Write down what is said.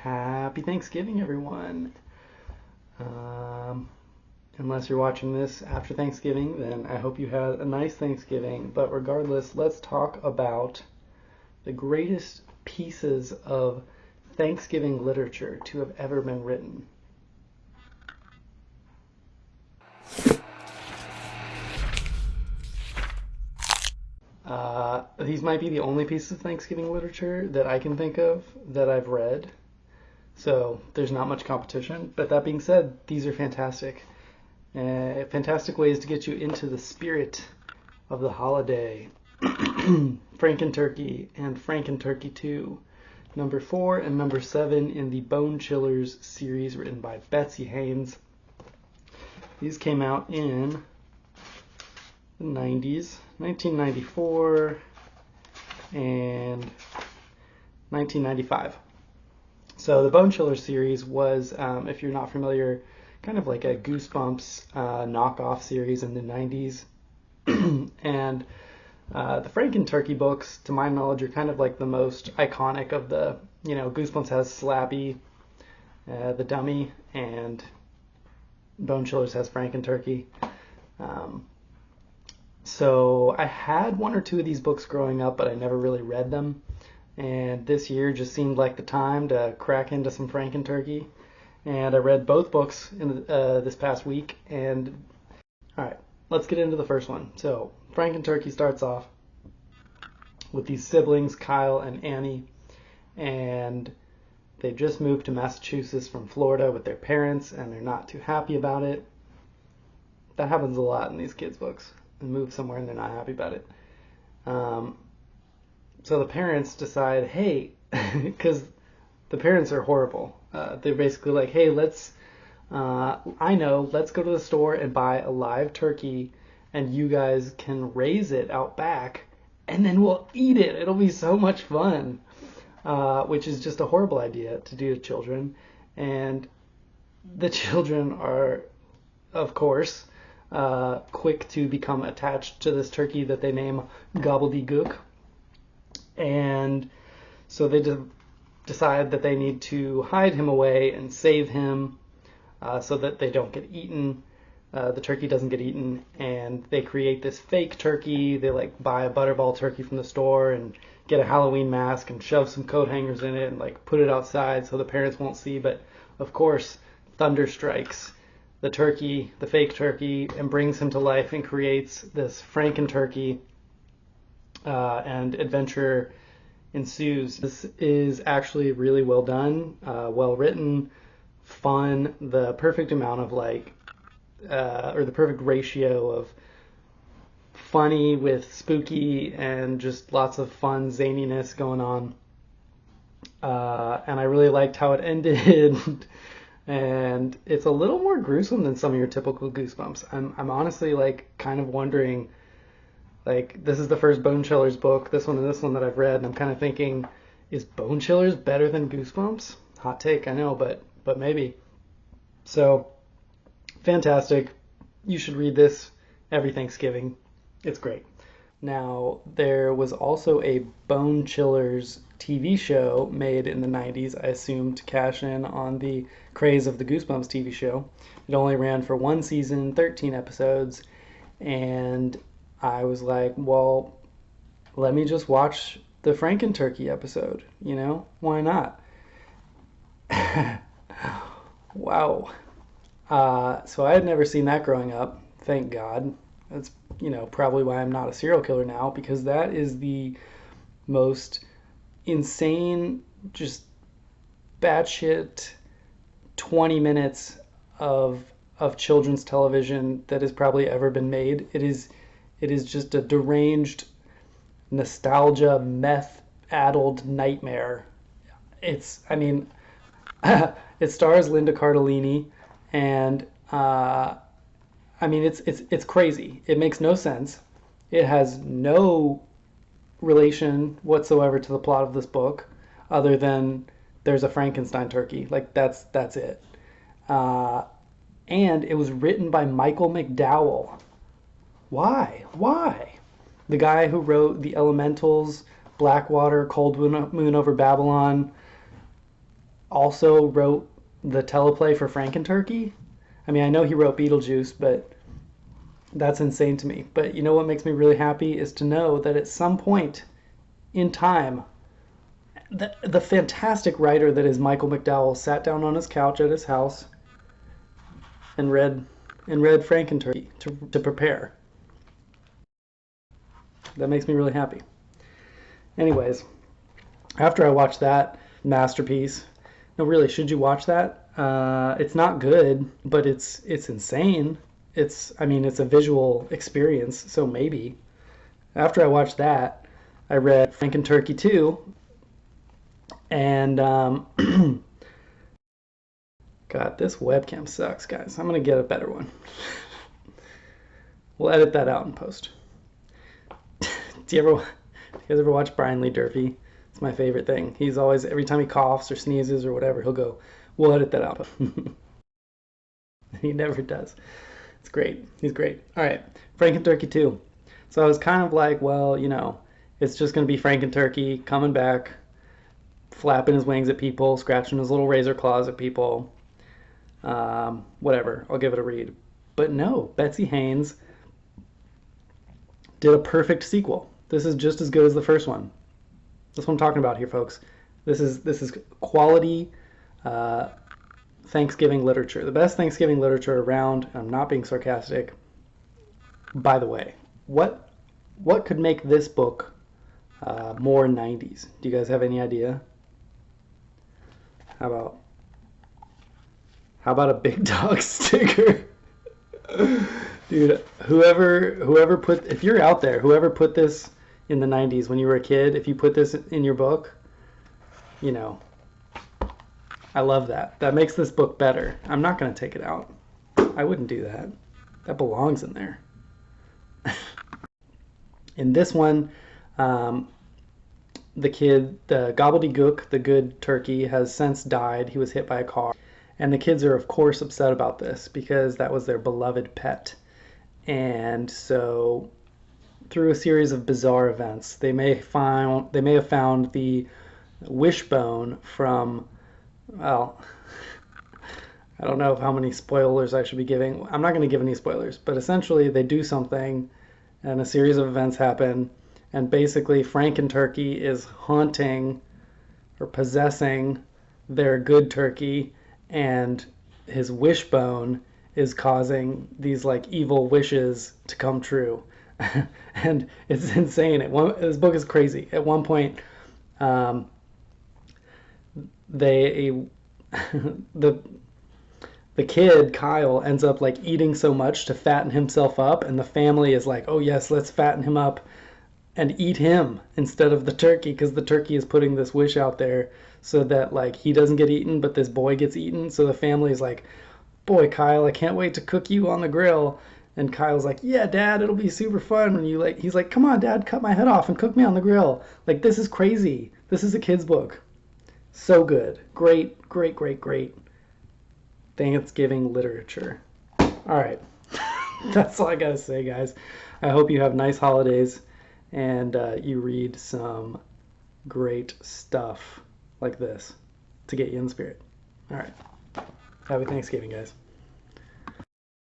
Happy Thanksgiving, everyone. Um, Unless you're watching this after Thanksgiving, then I hope you had a nice Thanksgiving. But regardless, let's talk about the greatest pieces of Thanksgiving literature to have ever been written. These might be the only pieces of Thanksgiving literature that I can think of that I've read. So there's not much competition. But that being said, these are fantastic. Fantastic ways to get you into the spirit of the holiday. Frankenturkey and Frankenturkey 2, number 4 and number 7 in the Bone Chillers series written by Betsy Haynes. These came out in the 90s, 1994 and 1995. So the Bone Chillers series was, if you're not familiar, kind of like a Goosebumps knockoff series in the 90s. And the Frankenturkey books, to my knowledge, are kind of like the most iconic of the, Goosebumps has Slappy, the dummy, and Bone Chillers has Frankenturkey. So I had one or two of these books growing up, but I never really read them. And this year just seemed like the time to crack into some Frankenturkey. And I read both books in this past week. And all right, let's get into the first one. So Frankenturkey starts off with these siblings, Kyle and Annie, and they've just moved to Massachusetts from Florida with their parents, and they're not too happy about it. That happens a lot in these kids' books. They move somewhere and they're not happy about it. So the parents decide, hey, because the parents are horrible. They're basically like, hey, let's go to the store and buy a live turkey, and you guys can raise it out back, and then we'll eat it. It'll be so much fun, which is just a horrible idea to do to children. And the children are, of course, quick to become attached to this turkey that they name Gobbledygook. And so they decide that they need to hide him away and save him so that they don't get eaten. The turkey doesn't get eaten, and they create this fake turkey. They buy a butterball turkey from the store and get a Halloween mask and shove some coat hangers in it and put it outside so the parents won't see. But of course, thunder strikes the turkey, the fake turkey, and brings him to life and creates this Frankenturkey, and adventure ensues. This is actually really well done, well written, fun, the perfect amount of or the perfect ratio of funny with spooky and just lots of fun zaniness going on. And I really liked how it ended. And it's a little more gruesome than some of your typical Goosebumps. I'm honestly kind of wondering, this is the first Bone Chillers book, this one and this one that I've read, and I'm kind of thinking, is Bone Chillers better than Goosebumps? Hot take, I know, but maybe. So, fantastic. You should read this every Thanksgiving. It's great. Now, there was also a Bone Chillers TV show made in the 90s, I assume, to cash in on the craze of the Goosebumps TV show. It only ran for one season, 13 episodes, and I was like, well, let me just watch the Frankenturkey episode, Why not? Wow. So I had never seen that growing up, thank God. That's, probably why I'm not a serial killer now, because that is the most insane, just batshit 20 minutes of children's television that has probably ever been made. It is just a deranged nostalgia, meth-addled nightmare. It stars Linda Cardellini, and it's crazy. It makes no sense. It has no relation whatsoever to the plot of this book, other than there's a Frankenstein turkey. That's it. And it was written by Michael McDowell. Why? The guy who wrote The Elementals, Blackwater, Cold Moon Over Babylon. also wrote the teleplay for Frankenturkey. I mean, I know he wrote Beetlejuice, but that's insane to me. But you know what makes me really happy is to know that at some point in time, the fantastic writer that is Michael McDowell sat down on his couch at his house and read Frankenturkey to prepare. That makes me really happy. Anyways, after I watched that masterpiece, no, really, should you watch that? It's not good, but it's insane. I mean, it's a visual experience, so maybe. After I watched that, I read Frankenturkey 2, and God, this webcam sucks, guys. I'm gonna get a better one. We'll edit that out in post. Do you guys ever watch Brian Lee Durfee? It's my favorite thing. He's always, every time he coughs or sneezes or whatever, he'll go, "We'll edit that out." He never does. It's great. He's great. All right, Frankenturkey 2. So I was kind of like, well, it's just going to be Frankenturkey coming back, flapping his wings at people, scratching his little razor claws at people. Whatever, I'll give it a read. But no, Betsy Haynes did a perfect sequel. This is just as good as the first one. That's what I'm talking about here, folks. This is quality Thanksgiving literature. The best Thanksgiving literature around. I'm not being sarcastic. By the way, what could make this book more 90s? Do you guys have any idea? How about a big dog sticker? Dude, whoever put, if you're out there, whoever put this in the 90s when you were a kid, if you put this in your book, I love that. That makes this book better. I'm not going to take it out. I wouldn't do that. That belongs in there. In this one, the gobbledygook, the good turkey, has since died. He was hit by a car. And the kids are, of course, upset about this because that was their beloved pet. And so, through a series of bizarre events, they may have found the wishbone from, well, I don't know how many spoilers I should be giving. I'm not going to give any spoilers, but essentially they do something, and a series of events happen, and basically Frankenturkey is haunting or possessing their good turkey, and his wishbone is causing these like evil wishes to come true. And it's insane. This book is crazy. At one point, they the kid Kyle ends up like eating so much to fatten himself up, and the family is like, "Oh yes, let's fatten him up and eat him instead of the turkey," because the turkey is putting this wish out there so that like he doesn't get eaten, but this boy gets eaten. So the family is like, "Boy, Kyle, I can't wait to cook you on the grill." And Kyle's like, "Yeah, Dad, it'll be super fun." And he's like, "Come on, Dad, cut my head off and cook me on the grill." Like, this is crazy. This is a kid's book. So good. Great, great, great, great Thanksgiving literature. All right. That's all I got to say, guys. I hope you have nice holidays and you read some great stuff like this to get you in the spirit. All right. Happy Thanksgiving, guys.